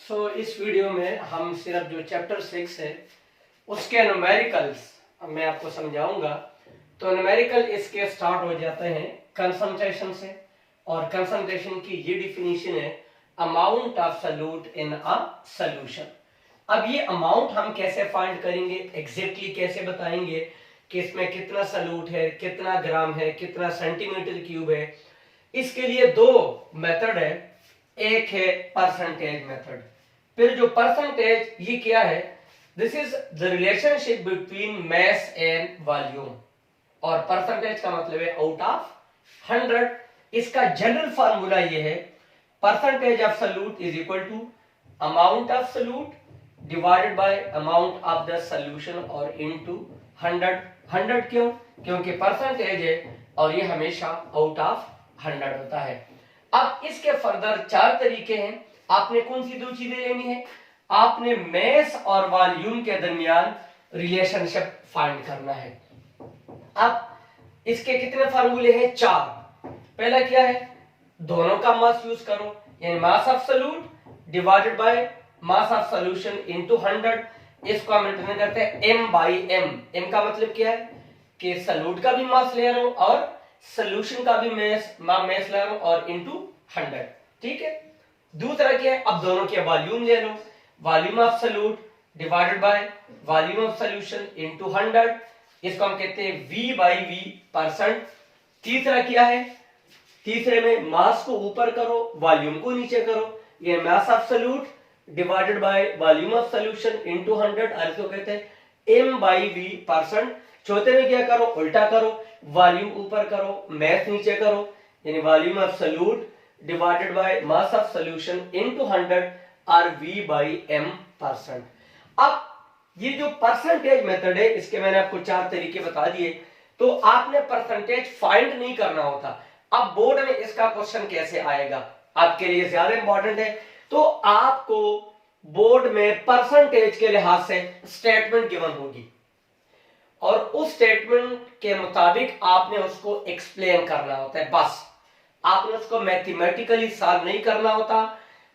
इस वीडियो में हम सिर्फ जो चैप्टर 6 है उसके न्यूमेरिकल्स मैं आपको समझाऊंगा। तो न्यूमेरिकल इसके स्टार्ट हो जाते हैं कंसंट्रेशन से, और कंसंट्रेशन की ये डिफिनीशन है amount of solute in a solution. अब ये अमाउंट हम कैसे फाइंड करेंगे, एग्जैक्टली कैसे बताएंगे कि इसमें कितना सॉल्यूट है, कितना ग्राम है, कितना सेंटीमीटर क्यूब है। इसके लिए दो मेथड है, एक है परसेंटेज मेथड। फिर जो परसेंटेज ये क्या है, this is the relationship between mass and volume, और परसेंटेज का मतलब है आउट ऑफ 100। इसका जनरल फार्मूला ये है, percentage of solute is equal to amount of solute divided by amount of the solution और इनटू 100। 100 क्यों? क्योंकि परसेंटेज है और ये हमेशा आउट ऑफ 100 होता है। अब इसके फर्दर 4 तरीके हैं। आपने कौन सी दो चीजें लेनी है? आपने मास और वॉल्यूम के दरमियान रिलेशनशिप फाइंड करना है। अब इसके कितने फार्मूले हैं? 4। पहला क्या है, दोनों का मास यूज करो, यानी mass of solute divided by mass of solution into 100। इसको हम रिप्रेजेंट करते हैं m बाई m। m का मतलब क्या है कि सॉल्यूट का भी मास ले रहा हूं और सॉल्यूशन का भी मास ले रहा हूं और इनटू 100। ठीक है। दूसरा क्या है, अब दोनों के वॉल्यूम ले लो, volume of solute divided by volume of solution into 100। इसको हम कहते हैं v बाई v परसेंट। तीसरा क्या है, तीसरे में मास को ऊपर करो, वॉल्यूम को नीचे करो, ये mass of solute divided by volume of solution into 100, और इसको कहते हैं m बाई v परसेंट। चौथे में क्या करो, उल्टा करो, वॉल्यूम ऊपर करो, मास नीचे करो, यानी volume of solute divided by mass of solution into 100 और v बाई m परसेंट। अब ये जो परसेंटेज मेथड है, इसके मैंने आपको 4 तरीके बता दिए। तो आपने परसेंटेज फाइंड नहीं करना होता। अब बोर्ड में इसका क्वेश्चन कैसे आएगा, आपके लिए ज्यादा इंपॉर्टेंट है। तो आपको बोर्ड में परसेंटेज के लिहाज से स्टेटमेंट गिवन होगी, और उस स्टेटमेंट के मुताबिक आपने उसको एक्सप्लेन करना होता है। बस आपने उसको मैथमेटिकली सॉल्व नहीं करना होता।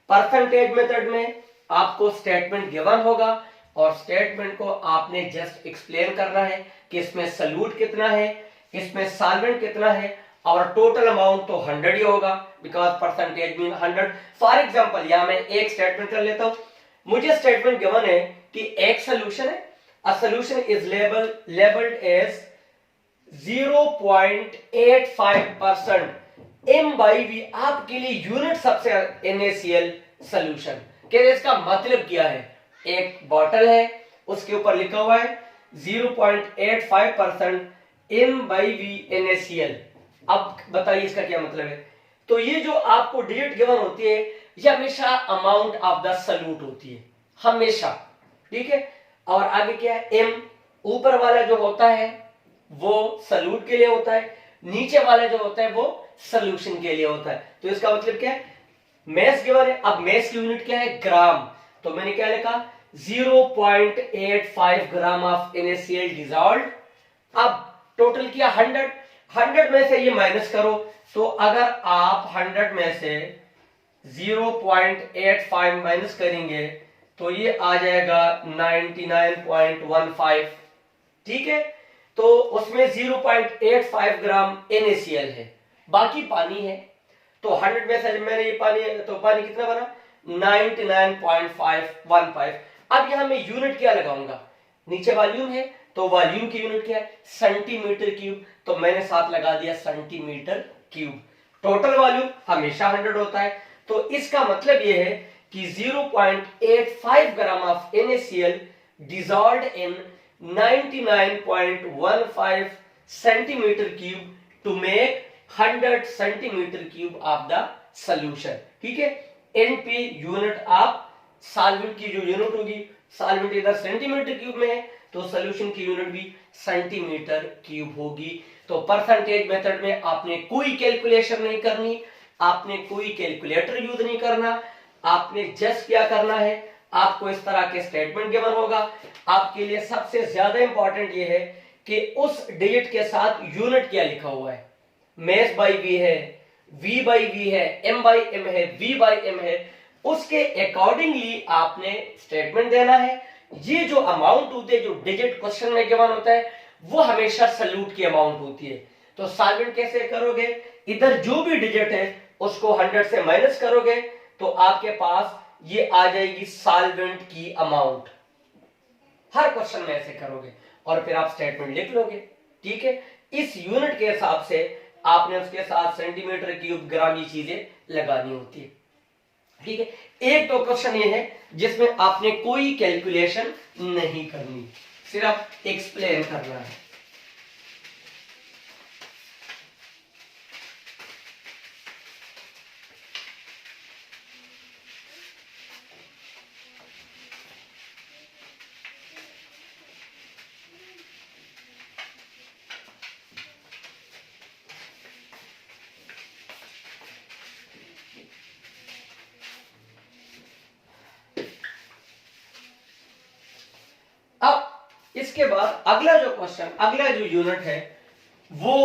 परसेंटेज मेथड में आपको स्टेटमेंट गिवन होगा और स्टेटमेंट को आपने जस्ट एक्सप्लेन करना है कि इसमें सॉल्यूट कितना है, इसमें सॉल्वेंट कितना है, और टोटल अमाउंट तो 100 ही होगा, because percentage mean 100। For example यहां मैं एक स्टेटमेंट कर लेता हूं। मुझे स्टेटमेंट गिवन है कि एक सॉल्यूशन है, a solution is labelled as 0.85% m by v। आपके लिए यूनिट सबसे NaCl सॉल्यूशन के, इसका मतलब क्या है, एक बॉटल है, उसके ऊपर लिखा हुआ है 0.85% m बाई v NaCl। अब बताइए इसका क्या मतलब है। तो ये जो आपको डिजिट गिवन होती है, ये हमेशा अमाउंट ऑफ द सॉल्यूट होती है, हमेशा। ठीक है। और आगे क्या है, m ऊपर वाला जो होता है वो सॉल्यूट के लिए होता है, नीचे वाला जो होता है वो सॉल्यूशन के लिए होता है। तो इसका मतलब क्या है, मास गिवन है। अब मास की यूनिट क्या है, ग्राम। तो मैंने क्या लिखा, 0.85 ग्राम ऑफ NaCl डिसॉल्व्ड। अब टोटल किया 100 में से ये माइनस करो, तो अगर आप 100 में से 0.85 माइनस करेंगे तो ये आ जाएगा 99.15। ठीक है। तो उसमें 0.85 ग्राम NaCl है, बाकी पानी है। तो 100 में से मैंने ये पानी, तो पानी कितना बना, 99.515। अब यहां मैं यूनिट क्या लगाऊंगा, नीचे वॉल्यूम है तो वॉल्यूम की यूनिट क्या है, सेंटीमीटर क्यूब। तो मैंने साथ लगा दिया सेंटीमीटर क्यूब। टोटल वॉल्यूम हमेशा 100 होता है। तो इसका मतलब यह है कि 0.85 gram of NaCl dissolved in 99.15 centimeter cube to make 100 centimeter cube of the solution। ठीक है। NP यूनिट ऑफ सॉल्वेंट की जो यूनिट होगी, सॉल्वेंट इधर सेंटीमीटर क्यूब में है तो सॉल्यूशन की यूनिट भी सेंटीमीटर क्यूब होगी। तो परसेंटेज मेथड में आपने कोई कैलकुलेशन नहीं करनी, आपने कोई कैलकुलेटर यूज नहीं करना, आपने जस्ट क्या करना है, आपको इस तरह के स्टेटमेंट गिवन होगा। आपके लिए सबसे ज्यादा इंपॉर्टेंट ये है कि उस डिजिट के साथ यूनिट क्या लिखा हुआ है, मास बाई v है, v बाई v है, m बाई m है, v बाई m है। उसके अकॉर्डिंगली आपने स्टेटमेंट देना है। ये जो अमाउंट होती है, जो डिजिट क्वेश्चन में गिवन होता है, वो हमेशा सल्यूट की अमाउंट होती है। तो सॉल्वेंट कैसे करोगे, इधर जो भी डिजिट है उसको 100 से माइनस करोगे तो आपके पास ये आ जाएगी सॉल्वेंट की अमाउंट। हर क्वेश्चन में ऐसे करोगे और फिर आप स्टेटमेंट लिख लोगे। ठीक है, इस यूनिट के हिसाब से आपने उसके साथ सेंटीमीटर क्यूब ग्राम ये चीजें लगानी होती है। ठीक है, एक तो क्वेश्चन ये है जिसमें आपने कोई कैलकुलेशन नहीं करनी, सिर्फ एक्सप्लेन करना है। अब इसके बाद अगला जो क्वेश्चन, अगला जो यूनिट है वो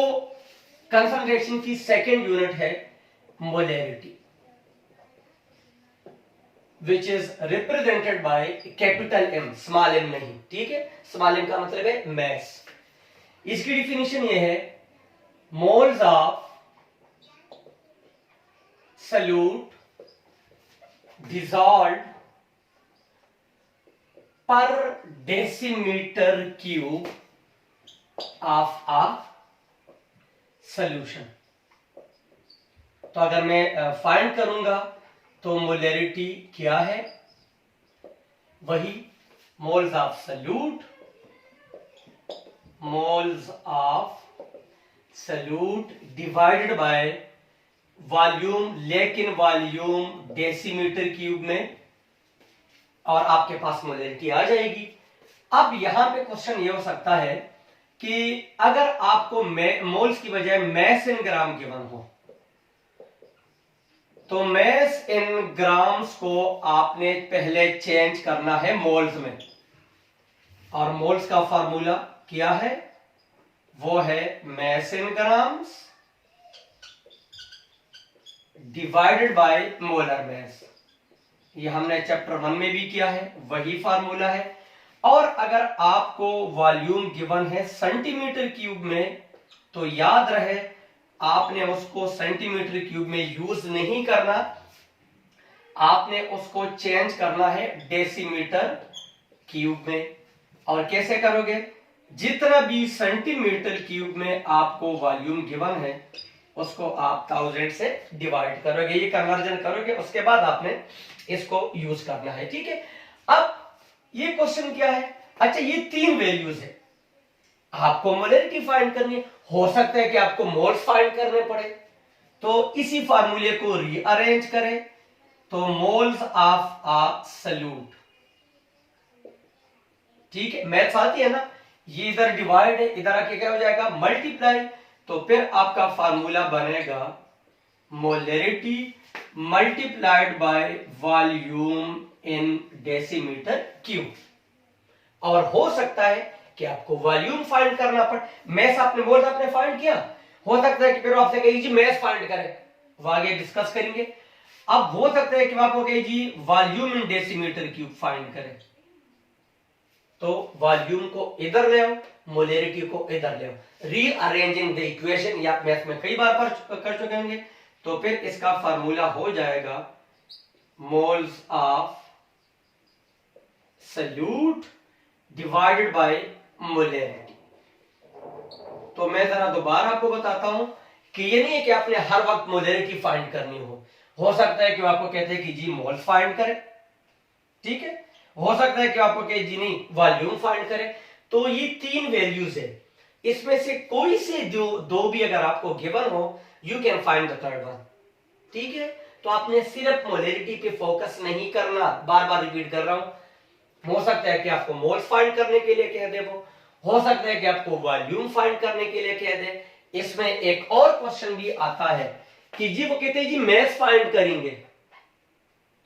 कंसंट्रेशन की सेकेंड यूनिट है molarity, which is represented by capital M, small M नहीं। ठीक है, स्मॉल एम का मतलब है मैस। इसकी डिफिनीशन ये है, मोल्स ऑफ सल्यूट डिसॉल्व्ड पर decimetre cube of a solution. तो अगर मैं फाइंड करूंगा तो मोलैरिटी क्या है, वही moles of solute, moles of solute divided by volume, लेकिन वॉल्यूम डेसीमीटर क्यूब में, और आपके पास मोलैरिटी आ जाएगी। अब यहां पे क्वेश्चन ये हो सकता है कि अगर आपको मोल्स की बजाय मैस इन ग्राम गिवन हो, तो मैस इन ग्राम्स को आपने पहले चेंज करना है मोल्स में, और मोल्स का फॉर्मूला क्या है, वो है mass in grams divided by molar mass. ये हमने चैप्टर 1 में भी किया है, वही फार्मूला है। और अगर आपको वॉल्यूम गिवन है सेंटीमीटर क्यूब में, तो याद रहे आपने उसको सेंटीमीटर क्यूब में यूज नहीं करना, आपने उसको चेंज करना है डेसीमीटर क्यूब में। और कैसे करोगे, जितना भी सेंटीमीटर क्यूब में आपको वॉल्यूम गिवन है उसको आप 1000 से डिवाइड करोगे, ये कन्वर्जन करोगे, उसके बाद आपने इसको यूज करना है। ठीक है, अब ये क्वेश्चन क्या है, अच्छा ये 3 वैल्यूज है, आपको मोलैरिटी फाइंड करनी है। हो सकता है कि आपको मोल्स फाइंड करने पड़े, तो इसी फार्मूले को रीअरेंज करें, तो मोल्स ऑफ अ सल्यूट। ठीक है, मैथ्स आती है ना, ये इधर डिवाइड है, इधर आके क्या हो जाएगा मल्टीप्लाई, तो फिर आपका फार्मूला बनेगा molarity multiplied by volume in decimetre cube. और हो सकता है कि आपको वॉल्यूम फाइंड करना पड़े, मैस आपने मोल्स आपने फाइंड किया, हो सकता है कि फिर आपसे कहिए जी मैस फाइंड करें, वो आगे डिस्कस करेंगे। अब हो सकता है कि आपको कहिए जी volume in decimetre cube find करें, तो वॉल्यूम को इधर ले आओ, मोलैरिटी को इधर ले आओ, रीअरेंजिंग द इक्वेशन, या मैथ में कई बार कर चुके होंगे। तो फिर इसका फार्मूला हो जाएगा moles of solute divided by molarity. तो मैं जरा दोबारा आपको बताता हूं कि ये नहीं है कि आपने हर वक्त मोलैरिटी फाइंड करनी हो सकता है कि आपको कहते हैं कि जी मोल्स फाइंड करें, ठीक है, हो सकता है कि आपको कहे जी नहीं वॉल्यूम फाइंड करें। तो ये 3 वैल्यूज है, इसमें से कोई से दो भी अगर आपको गिवन हो, you can find the third one. ठीक है, तो आपने सिर्फ मोलैरिटी पे फोकस नहीं करना, बार बार रिपीट कर रहा हूं। हो सकता है कि आपको मोल्स फाइंड करने के लिए कह दे, वो हो सकता है कि आपको वॉल्यूम फाइंड करने के लिए कह दे। इसमें एक और क्वेश्चन भी आता है कि जी वो कहते हैं जी मैस फाइंड करेंगे,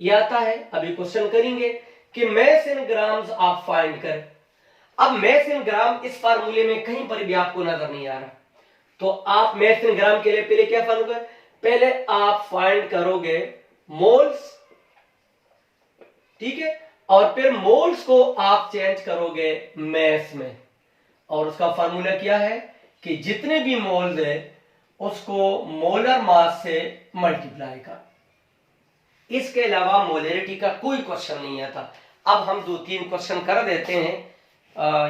ये आता है, अभी क्वेश्चन करेंगे कि मैस इन ग्राम्स आप फाइंड कर। अब मैस इन ग्राम इस फार्मूले में कहीं पर भी आपको नजर नहीं आ रहा, तो आप मैस इन ग्राम के लिए पहले क्या फाइंड करोगे, पहले आप फाइंड करोगे मोल्स ठीक है। और फिर मोल्स को आप चेंज करोगे मैस में, और उसका फार्मूला क्या है कि जितने भी मोल्स है उसको मोलर मास से मल्टीप्लाई कर। इसके अलावा मोलरिटी का कोई क्वेश्चन नहीं आता। अब हम 2-3 क्वेश्चन कर देते हैं।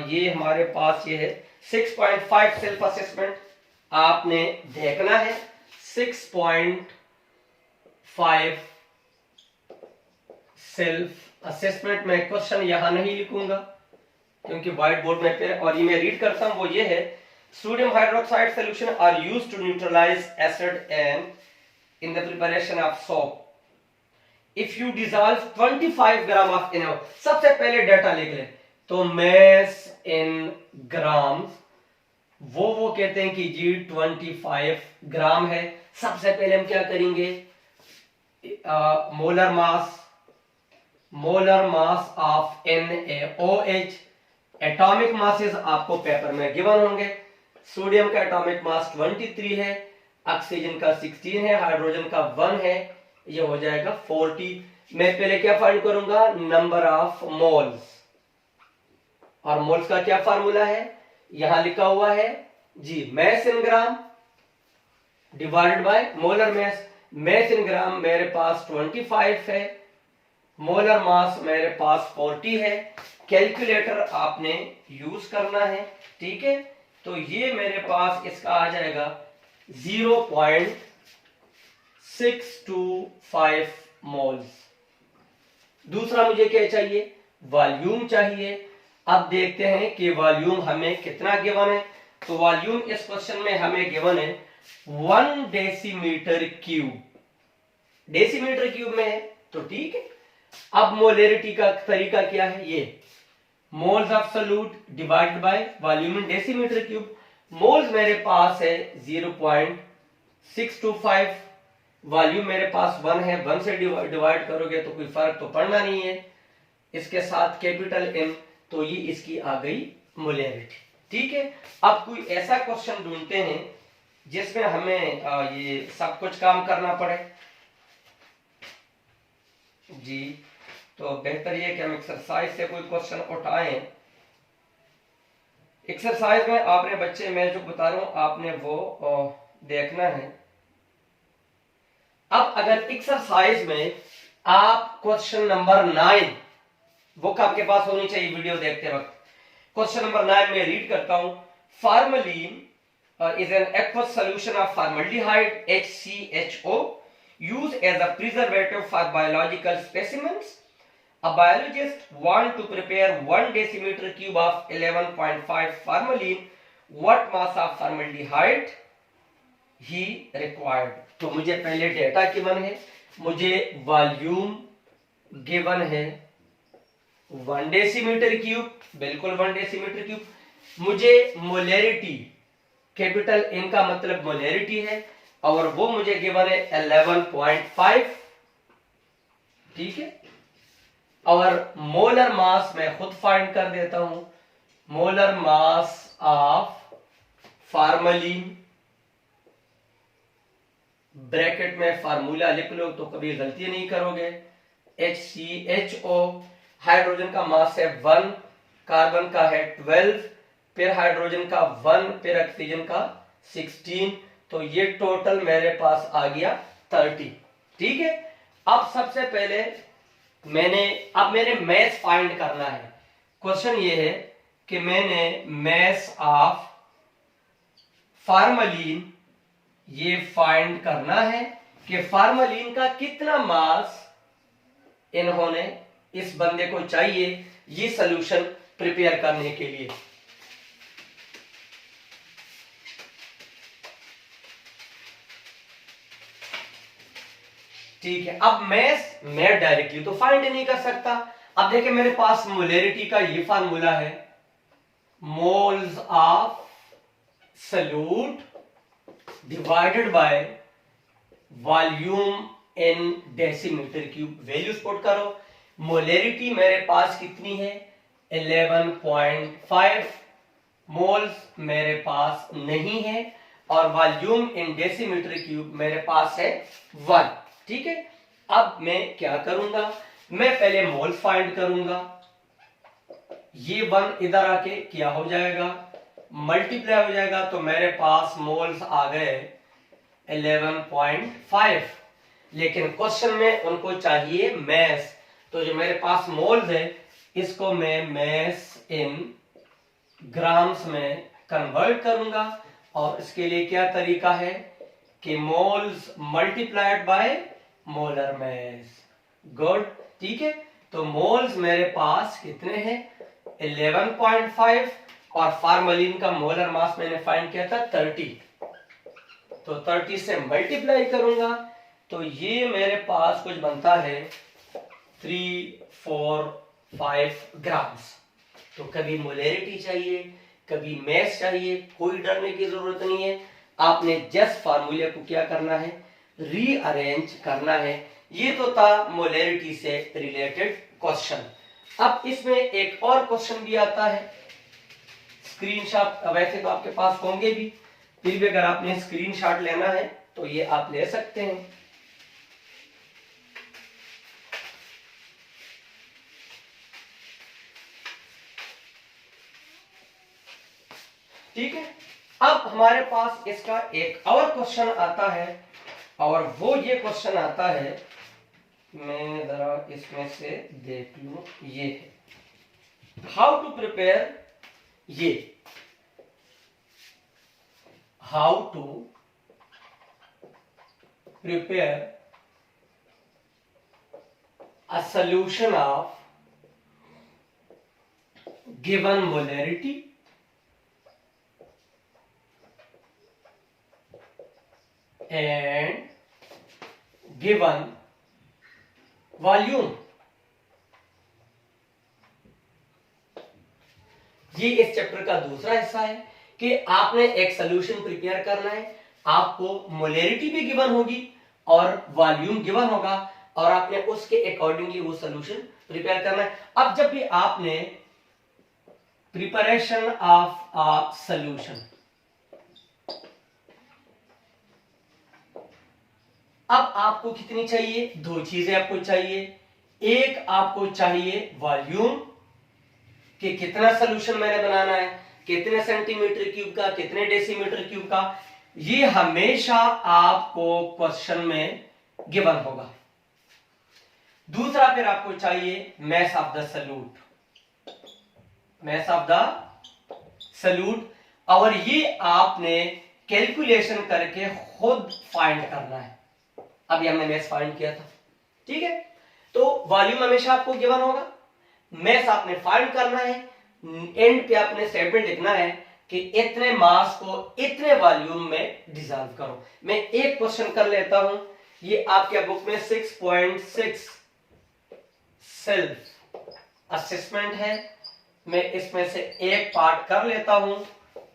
ये हमारे पास ये है 6.5 सेल्फ असेसमेंट, आपने देखना है 6.5 सेल्फ असेसमेंट। में क्वेश्चन यहां नहीं लिखूंगा क्योंकि व्हाइट बोर्ड में पे, और ये मैं रीड करता हूं, वो ये है sodium hydroxide solution are used to neutralize acid and in the preparation of soap if you dissolve 25 gram of NaO। सबसे पहले डाटा लिख ले, तो मैस इन ग्राम्स, वो कहते हैं कि जी 25 ग्राम है। सबसे पहले हम क्या करेंगे, molar mass of NaOH। Atomic masses आपको पेपर में गिवन होंगे। सोडियम का एटॉमिक मास 23 है, ऑक्सीजन का 16 है, हाइड्रोजन का 1 है, ये हो जाएगा 40। मैं पहले क्या फाइंड करूंगा, नंबर ऑफ मोल्स, और मोल्स का क्या फार्मूला है, यहां लिखा हुआ है जी, mass in gram divided by molar mass. Mass in gram मेरे पास 25 है, मोलर मास मेरे पास 40 है। कैलकुलेटर आपने यूज करना है, ठीक है। तो ये मेरे पास इसका आ जाएगा 0.625 मोल्स। दूसरा मुझे क्या चाहिए, वॉल्यूम चाहिए। अब देखते हैं कि वॉल्यूम हमें कितना गिवन है। तो वॉल्यूम इस क्वेश्चन में हमें गिवन है 1 डेसीमीटर क्यूब। डेसीमीटर क्यूब में है तो ठीक है। अब मोलरिटी का तरीका क्या है, ये moles of solute divided by volume in decimetre cube. Moles मेरे पास है 0.625, वॉल्यूम मेरे पास 1 है, 1 से डिवाइड करोगे तो कोई फर्क तो पड़ना नहीं है, इसके साथ कैपिटल M, तो ये इसकी आ गई मोलरिटी, ठीक है। अब कोई ऐसा क्वेश्चन ढूंढते हैं जिसमें हमें ये सब कुछ काम करना पड़े जी। तो बेहतर ये कि हम एक्सरसाइज से कोई क्वेश्चन उठाएं। एक्सरसाइज में आपने बच्चे, मैं जो बता रहा हूं आपने वो देखना है। अब अगर एक्सरसाइज में आप क्वेश्चन नंबर 9 बुक आपके पास होनी चाहिए वीडियो देखते वक्त। क्वेश्चन नंबर 9 में रीड करता हूं, formalin is an aqueous solution of formaldehyde HCHO used as a preservative for biological specimens. A biologist want to prepare 1 decimeter cube of 11.5 formalin. What mass of formaldehyde he required? तो मुझे पहले data given है, मुझे volume given है 1 decimetre cube, बिल्कुल 1 decimetre cube. मुझे molarity, capital N का मतलब मोलरिटी है, और वो मुझे गिवन है 11.5, ठीक है। और मोलर मास मैं खुद फाइंड कर देता हूं, molar mass of formalin, bracket में फार्मूला लिख लो तो कभी गलती नहीं करोगे, HCHO। हाइड्रोजन का मास है 1, कार्बन का है 12, फिर हाइड्रोजन का 1, फिर ऑक्सीजन का 16, तो ये टोटल मेरे पास आ गया 30, ठीक है। अब सबसे पहले मैंने मैस फाइंड करना है। क्वेश्चन ये है कि मैंने मैस ऑफ फार्मलीन ये फाइंड करना है कि फार्मलीन का कितना मास इन्होंने, इस बंदे को चाहिए ये सॉल्यूशन प्रिपेयर करने के लिए। ठीक है। अब मैं डायरेक्टली तो फाइंड नहीं कर सकता। अब देखिए मेरे पास मोलरिटी का ये फार्मूला है, moles of solute divided by volume in decimetre cube. Values put करो। मोलरिटी मेरे पास कितनी है 11.5, मोल्स मेरे पास नहीं है, और वॉल्यूम इन डेसीमीटर क्यूब मेरे पास है 1, ठीक है। अब मैं क्या करूंगा, मैं पहले मोल फाइंड करूंगा, ये 1 इधर आके क्या हो जाएगा, मल्टीप्लाई हो जाएगा, तो मेरे पास मोल्स आ गए 11.5। लेकिन क्वेश्चन में उनको चाहिए मैस, तो जो मेरे पास मोल्स है इसको मैं मैस इन ग्राम्स में कन्वर्ट करूंगा, और इसके लिए क्या तरीका है कि moles multiplied by molar mess. Good, ठीक है। तो मोल्स मेरे पास कितने हैं 11.5, और फार्मलिन का मोलर मास मैंने फाइंड किया था 30, तो 30 से मल्टीप्लाई करूंगा तो ये मेरे पास कुछ बनता है 345 ग्राम्स। तो कभी मोलैरिटी चाहिए, कभी मैस चाहिए, कोई डरने की जरूरत नहीं है। आपने जस्ट फार्मूले को क्या करना है, रीअरेंज करना है। ये तो था मोलैरिटी से रिलेटेड क्वेश्चन। अब इसमें एक और क्वेश्चन भी आता है, स्क्रीनशॉट वैसे तो आपके पास होंगे भी, फिर भी अगर आपने स्क्रीनशॉट लेना है तो ये आप ले सकते हैं। ठीक है। अब हमारे पास इसका एक और क्वेश्चन आता है, और वो ये क्वेश्चन आता है, मैं जरा इसमें से देख लूं, ये है हाउ टू प्रिपेयर, ये how to prepare a solution of given molarity and given volume। ये इस चैप्टर का दूसरा हिस्सा है कि आपने एक सॉल्यूशन प्रिपेयर करना है, आपको मोलैरिटी भी गिवन होगी और वॉल्यूम गिवन होगा, और आपने उसके अकॉर्डिंगली वो सॉल्यूशन प्रिपेयर करना है। अब जब भी आपने प्रिपरेशन ऑफ अ सॉल्यूशन, अब आपको कितनी चाहिए, दो चीजें आपको चाहिए। एक आपको चाहिए वॉल्यूम कि कितना सॉल्यूशन मैंने बनाना है, कितने सेंटीमीटर क्यूब का, कितने डेसीमीटर क्यूब का, ये हमेशा आपको क्वेश्चन में गिवन होगा। दूसरा फिर आपको चाहिए mass of the solute, mass of the solute, और ये आपने कैलकुलेशन करके खुद फाइंड करना है। अभी हमने मैस फाइंड किया था, ठीक है। तो वॉल्यूम हमेशा आपको गिवन होगा, मैस आपने फाइंड करना है, एंड पे आपने स्टेटमेंट लिखना है कि इतने मास को इतने वॉल्यूम में डिसॉल्व करो। मैं एक क्वेश्चन कर लेता हूं, ये आपके बुक में 6.6 सेल्फ असेसमेंट है। मैं इसमें से एक पार्ट कर लेता हूं,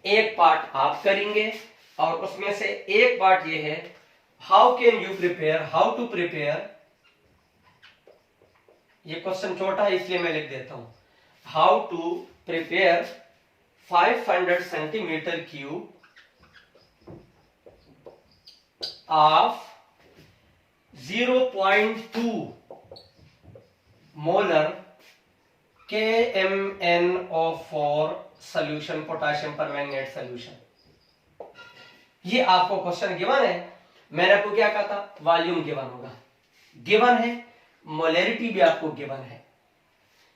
एक पार्ट आप करेंगे, और उसमें से एक पार्ट ये है how can you prepare, how to prepare, ये क्वेश्चन छोटा है इसलिए मैं लिख देता हूं, how to prepare 500 centimetre cube of 0.2 molar KMnO4 solution, potassium permanganate solution. ये आपको क्वेश्चन गिवन है, मैंने आपको क्या कहा था, वॉल्यूम गिवन होगा, गिवन है, मोलैरिटी भी आपको गिवन है।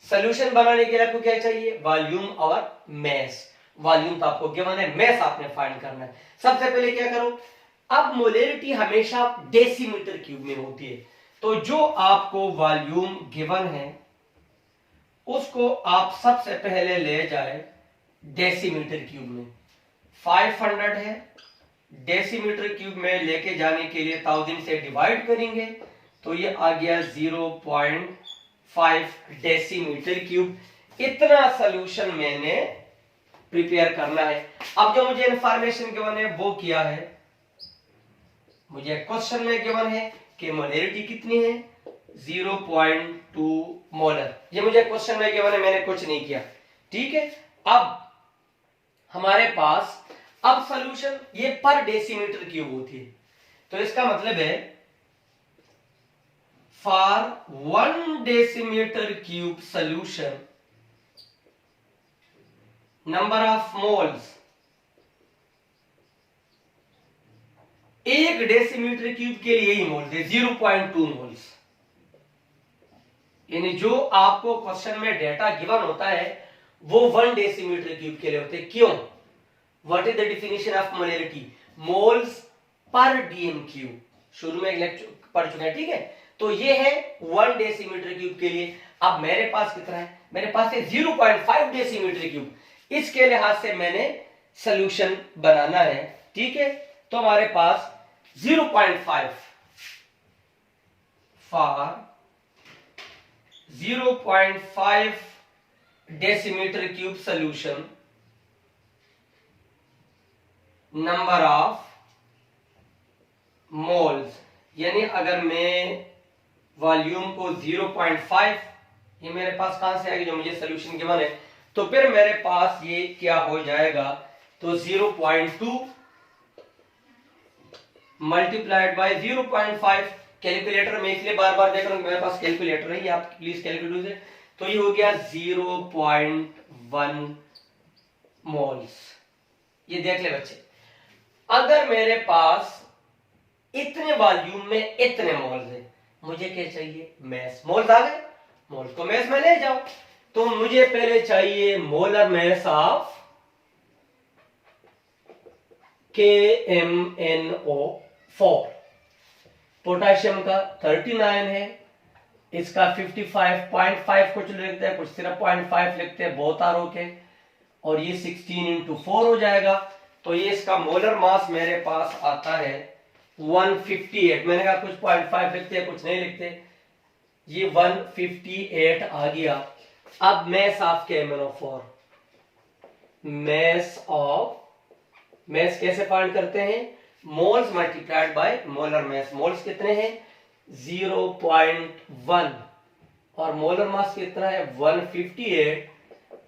सॉल्यूशन बनाने के लिए आपको क्या चाहिए, वॉल्यूम और मैस। वॉल्यूम तो आपको गिवन है, मैस आपने फाइंड करना है। सबसे पहले क्या करो, अब मोलैरिटी हमेशा डेसीमीटर क्यूब में होती है, तो जो आपको वॉल्यूम गिवन है उसको आप सबसे पहले ले जाए डेसीमीटर क्यूब में। 500 है, डेसीमीटर क्यूब में लेके जाने के लिए 1000 से डिवाइड करेंगे तो ये आ गया 0.5 डेसीमीटर क्यूब। इतना सॉल्यूशन मैंने प्रिपेयर करना है। अब जो मुझे इंफॉर्मेशन गिवन है वो किया है, मुझे क्वेश्चन में गिवन है कि मोलैरिटी कितनी है, 0.2 मोलर। ये मुझे क्वेश्चन में गिवन है, मैंने कुछ नहीं किया, ठीक है। अब हमारे पास अब सॉल्यूशन ये पर डेसीमीटर क्यूब होती है, तो इसका मतलब है for 1 decimeter cube solution, number of moles, 1 decimetre cube के लिए ही मोल्स है 0.2 मोल्स। यानी जो आपको क्वेश्चन में डेटा गिवन होता है वो 1 डेसीमीटर क्यूब के लिए होते हैं। क्यों? What is the definition of molarity? Moles per DM cube, शुरू में एक लेक्चर पढ़ चुके हैं, ठीक है। तो ये है 1 डेसीमीटर क्यूब के लिए। अब मेरे पास कितना है? मेरे पास है 0.5 डेसीमीटर क्यूब। इसके लिहाज से मैंने सॉल्यूशन बनाना है, ठीक है। तो हमारे पास 0.5 for 0.5 decimetre cube solution, number of moles. यानी अगर मैं वॉल्यूम को 0.5, ये मेरे पास कहां से आएगी जो मुझे सॉल्यूशन गिवन है, तो फिर मेरे पास ये क्या हो जाएगा, तो 0.2 मल्टीप्लाइड बाय 0.5। कैलकुलेटर में इसलिए बार बार देख रहा हूं, मेरे पास कैलकुलेटर है, आप प्लीज कैलकुलेटर से, तो ये हो गया 0.1 मोल्स। ये देख ले बच्चे, अगर मेरे पास इतने वॉल्यूम में इतने मोल्स है, मुझे क्या चाहिए? मैस। मोल्स आ गए, मोल्स को मैस में ले जाओ। तो मुझे पहले चाहिए molar mass of KMnO4। Potassium का 39 है, इसका 55.5 कुछ लिखते हैं, कुछ सिर्फ 0.5 लिखते हैं, बहुत आर के, और ये 16 into 4 हो जाएगा। तो ये इसका मोलर मास मेरे पास आता है 158। मैंने कहा कुछ 0.5 लिखते हैं, कुछ नहीं लिखते, ये 158 आ गया। अब मैस ऑफ KMnO4, मैस कैसे फाइंड करते हैं? Moles multiplied by molar mass. Moles कितने हैं? 0.1 और मोलर मास कितना है? 158।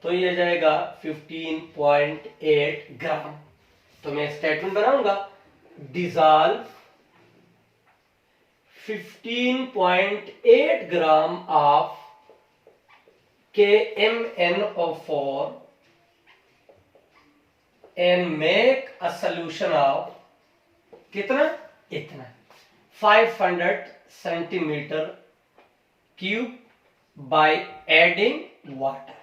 तो ये जाएगा 15.8 ग्राम। तो मैं स्टेटमेंट बनाऊंगा, dissolve 15.8 gram of KMnO4 and make a solution of कितना? इतना 500 centimetre cube by adding water।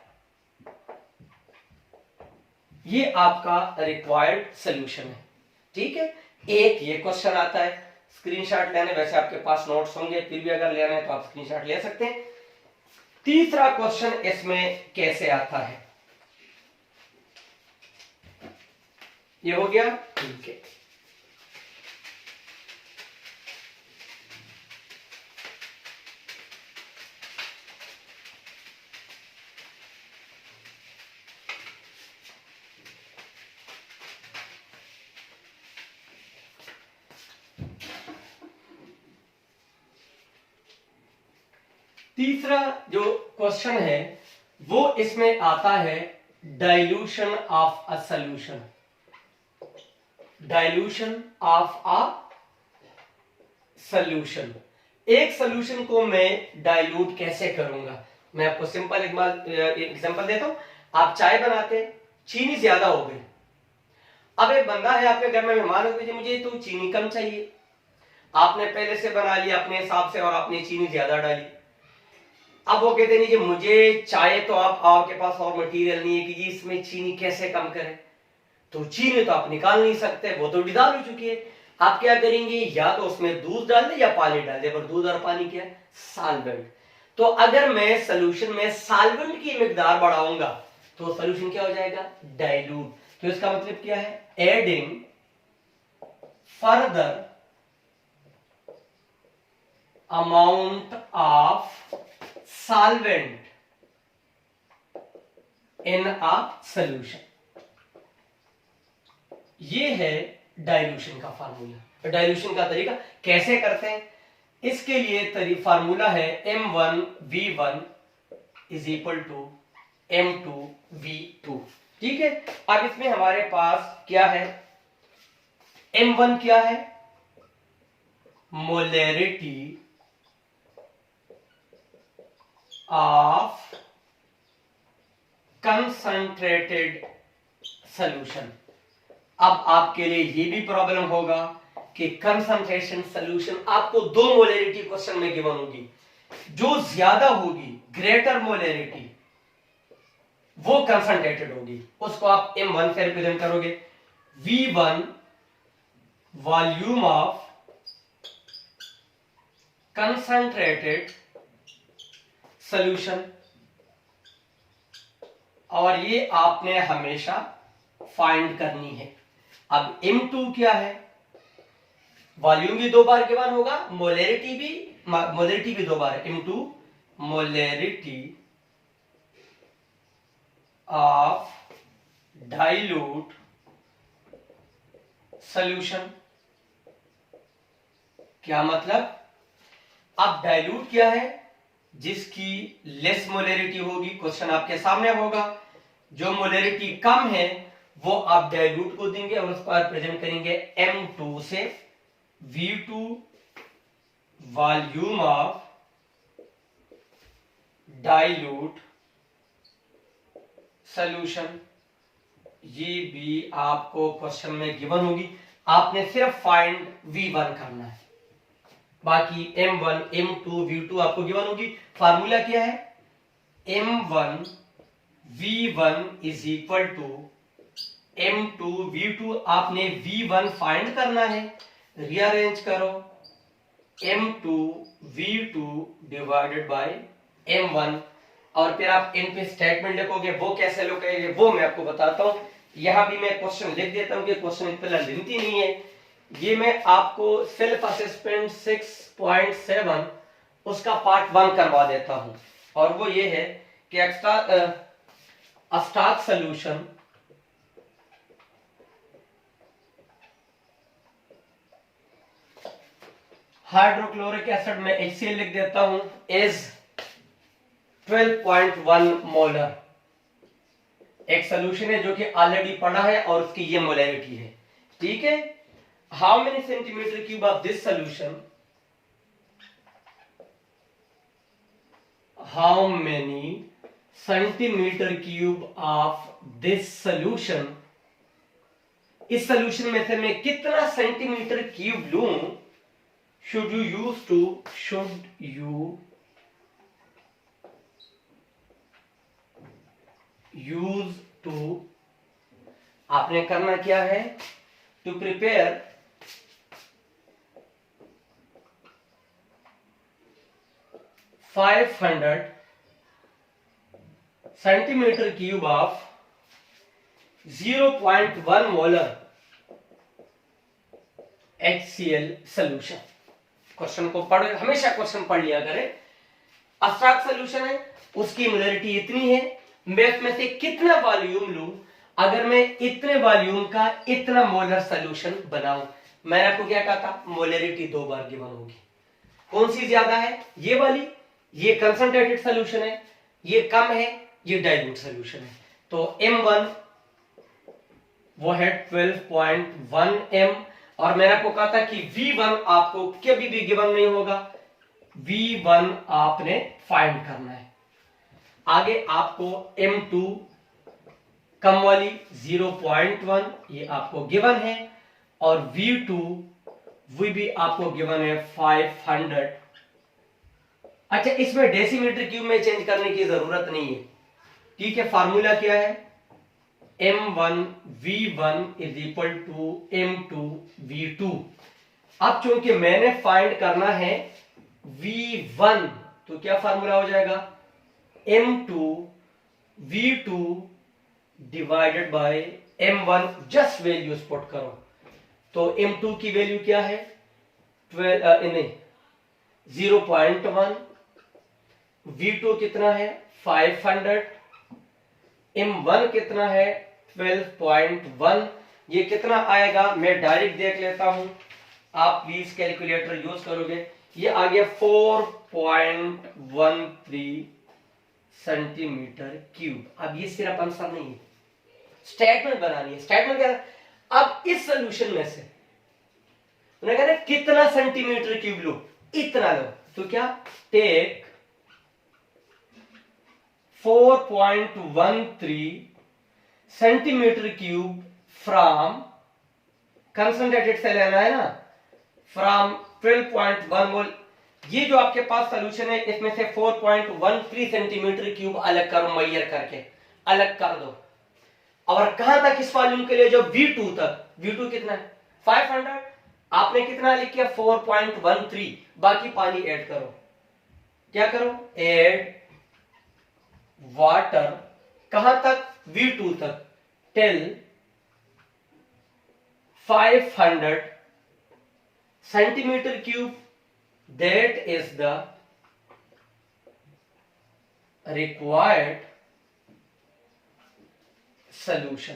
ये आपका रिक्वायर्ड सॉल्यूशन है, ठीक है। एक ये क्वेश्चन आता है, स्क्रीनशॉट लेने, वैसे आपके पास नोट्स होंगे, फिर भी अगर लेना है तो आप स्क्रीनशॉट ले सकते हैं। तीसरा क्वेश्चन इसमें कैसे आता है, ये हो गया, ठीक है। तीसरा जो क्वेश्चन है वो इसमें आता है dilution of a solution. Dilution of a solution, एक सॉल्यूशन को मैं डाइल्यूट कैसे करूंगा? मैं आपको सिंपल एक एग्जांपल देता हूं। आप चाय बनाते, चीनी ज्यादा हो गई। अब एक बंदा है आपके घर में, मेहमान हो गए, मुझे तो चीनी कम चाहिए। आपने पहले से बना लिया अपने हिसाब से और आपने चीनी ज्यादा डाली। अब वो कहते नहीं जी मुझे चाय तो आपके पास और मटेरियल नहीं है कि जी इसमें चीनी कैसे कम करें। तो चीनी तो आप निकाल नहीं सकते, वो तो डिसॉल्व हो चुकी है। आप क्या करेंगे, या तो उसमें दूध डाल दे या पानी डाल दे, पर दूध और पानी क्या है? सॉल्वेंट। तो अगर मैं सॉल्यूशन में सॉल्वेंट की मिकदार बढ़ाऊंगा तो सॉल्यूशन क्या हो जाएगा? डाइल्यूट। तो इसका मतलब क्या है? Adding further amount of solvent in a solution. ये है डाइल्यूशन का फार्मूला। डाइल्यूशन का तरीका कैसे करते हैं, इसके लिए फार्मूला है M1V1 is equal to M2V2, ठीक है। अब इसमें हमारे पास क्या है? M1 क्या है? Molarity of concentrated solution. अब आपके लिए ये भी प्रॉब्लम होगा कि कंसंट्रेशन सॉल्यूशन आपको 2 मोलैरिटी क्वेश्चन में गिवन होगी, जो ज्यादा होगी ग्रेटर मोलैरिटी वो कंसंट्रेटेड होगी, उसको आप M1 से रिप्रेजेंट करोगे। V1 volume of concentrated solution, और ये आपने हमेशा फाइंड करनी है। अब M2 क्या है, वॉल्यूम भी 2 बार गिवन होगा, मोलैरिटी भी 2 बार है। M2 molarity of dilute solution. क्या मतलब, अब डाइल्यूट क्या है, जिसकी लेस मोलैरिटी होगी, क्वेश्चन आपके सामने होगा। जो मोलैरिटी कम है वो आप डाइल्यूट को देंगे और उसको आप प्रेजेंट करेंगे M2 से। V2 volume of dilute solution, ये भी आपको क्वेश्चन में गिवन होगी, आपने सिर्फ फाइंड V1 करना है, बाकी M1 M2 V2 आपको गिवन होगी। फार्मूला क्या है, M1 V1 is equal to M2 V2। आपने V1 फाइंड करना है, रीअरेंज करो, M2 V2 divided by M1, और फिर आप इन पे स्टेटमेंट लिखोगे। वो कैसे लिखोगे वो मैं आपको बताता हूं। यहां भी मैं क्वेश्चन लिख देता हूं कि क्वेश्चन इतना लेंथी नहीं है। ये मैं आपको सेल्फ असेसमेंट 6.7 उसका पार्ट 1 करवा देता हूं, और वो ये है कि स्टार्क सॉल्यूशन हाइड्रोक्लोरिक एसिड में HCl लिख देता हूं इज 12.1 मोलर। एक सोल्यूशन है जो कि ऑलरेडी पढ़ा है और उसकी ये मोलैरिटी है, ठीक है। How many centimetre cube of this solution, how many centimetre cube of this solution, इस सोल्यूशन में से मैं कितना सेंटीमीटर क्यूब लूं, should you use to, आपने करना क्या है, to prepare 500 centimetre cube of 0.1 molar HCl solution. Question को पढ़, हमेशा क्वेश्चन पढ़ लिया करें। अस्टार्क सॉल्यूशन है, उसकी मोलैरिटी इतनी है, मैं इसमें से कितना वॉल्यूम लूं, अगर मैं इतने वॉल्यूम का इतना मोलर सॉल्यूशन बनाऊं। मैंने आपको क्या कहा था, मोलैरिटी 2 बार गिवन होगी। कौन सी ज्यादा है, ये वाली, ये कंसंट्रेटेड सॉल्यूशन है, ये कम है, ये डाइल्यूट सॉल्यूशन है। तो M1 वो है 12.1 M, और मैंने आपको कहा था कि V1 आपको कभी भी गिवन नहीं होगा, V1 आपने फाइंड करना है। आगे आपको M2 कम वाली 0.1 ये आपको गिवन है, और V2 वो भी आपको गिवन है 500। अच्छा, इसमें डेसीमीटर क्यूब में चेंज करने की जरूरत नहीं है, ठीक है। फार्मूला क्या है, M1 V1 is equal to M2 V2। अब चूंकि मैंने फाइंड करना है V1, तो क्या फार्मूला हो जाएगा, M2 V2 divided by M1, just values put करो। तो M2 की वैल्यू क्या है, 0.1, V2 कितना है 500, M1 कितना है 12.1। ये कितना आएगा मैं डायरेक्ट देख लेता हूं, आप प्लीज कैलकुलेटर यूज करोगे। ये आ गया 4.13 सेंटीमीटर क्यूब। अब ये सिर्फ आंसर नहीं है, स्टेटमेंट बनानी है। स्टेटमेंट क्या है, अब इस सोल्यूशन में से उन्हें कहते हैं कितना सेंटीमीटर क्यूब लो, इतना लो। तो क्या, take 4.13 centimetre cube from, concentrated से लेना है ना, फ्रॉम 12.1 मोल। ये जो आपके पास सोल्यूशन है इसमें से 4.13 सेंटीमीटर क्यूब अलग करो, मेजर करके अलग कर दो। और कहां तक इस वॉल्यूम के लिए, जो V2 तक, V2 कितना है 500, आपने कितना लिख किया 4.13, बाकी पानी ऐड करो। क्या करो, ऐड वाटर, कहां तक, V2 तक, till 500 centimetre cube, that is the required solution।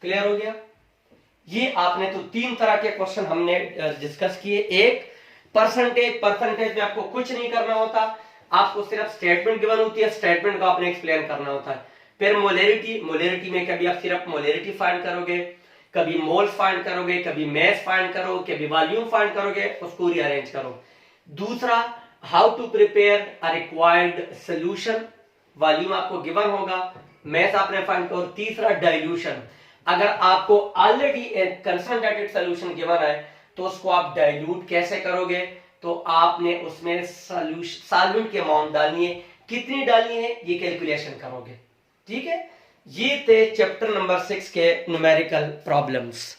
Clear हो गया? ये आपने तो तीन तरह के क्वेश्चन हमने डिस्कस किए। एक परसेंटेज में आपको कुछ नहीं करना होता, आपको सिर्फ स्टेटमेंट गिवन होती है, स्टेटमेंट को आपने एक्सप्लेन करना होता है। फिर मोलेरिटी में कभी आप सिर्फ मोलेरिटी फाइंड करोगे, कभी मोल्स फाइंड करोगे, कभी मैस फाइंड करोगे, कभी वॉल्यूम फाइंड करोगे, उसको रीअरेंज करो। दूसरा, how to prepare a required solution, volume आपको गिवन होगा, मैस आपने फाइंड करो। तीसरा, डाइल्यूशन, अगर आपको ऑलरेडी एक कंसंट्रेटेड सॉल्यूशन गिवन है तो उसको आप डाइल्यूट कैसे करोगे, तो आपने उसमें सॉल्वेंट की अमाउंट डालनी है, कितनी डालनी है ये कैलकुलेशन करोगे। ठीक है, ये थे चैप्टर नंबर 6 के न्यूमेरिकल प्रॉब्लम्स।